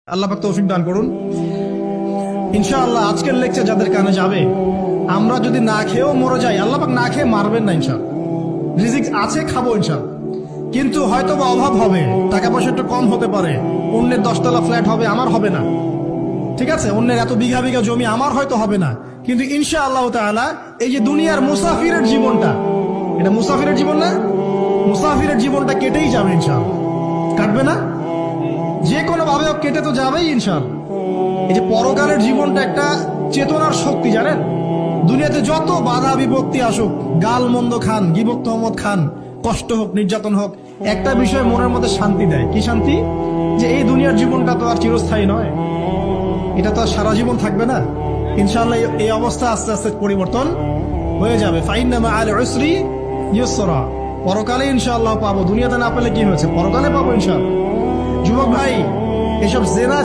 আল্লাহ পাক তৌফিক দান করুন। ইনশাআল্লাহ আজকের লেকচার যাদের কানে যাবে, আমরা যদি না খেয়েও মরে যাই, আল্লাহ পাক না খেয়ে মারবেন না ইনশাআল্লাহ। রিজিক আছে, খাবো ইনশাআল্লাহ। কিন্তু হয়তো বা অভাব হবে, টাকা পয়সা একটু কম হতে পারে, অন্যের 10 তলা ফ্ল্যাট হবে, আমার হবে না, ঠিক আছে, অন্যের এত বিঘা বিঘা জমি আমার হয়তো হবে না। কিন্তু ইনশাআল্লাহ তাআলা এই যে দুনিয়ার মুসাফিরের জীবনটা, এটা মুসাফিরের জীবন না, মুসাফিরের জীবনটা কেটেই যাবে ইনশাআল্লাহ। কাটবে না? যে কোনো ভাবে কেটে তো যাবেই ইনশাআল্লাহ। এই যে পরকালের জীবনটা একটা চেতনার শক্তি, জানেন, দুনিয়াতে যত বাধা বিপত্তি আসুক, গাল মন্দ খান, গিবত তহমত খান, কষ্ট হোক, নির্যাতন হোক, একটা বিষয় মনের মধ্যে শান্তি দেয়। কি শান্তি? যে এই দুনিয়ার জীবনটা তো আর চিরস্থায়ী নয়, এটা তো আর সারা জীবন থাকবে না। ইনশাআল্লাহ এই অবস্থা আস্তে আস্তে পরিবর্তন হয়ে যাবে। ফাইন্না মাআল উসরি ইউসরা, পরকালে ইনশাআল্লাহ পাবো। দুনিয়াতে না পেলে কি হয়েছে, পরকালে পাবো ইনশাআল্লাহ। যুবক ভাই, এসব জেনা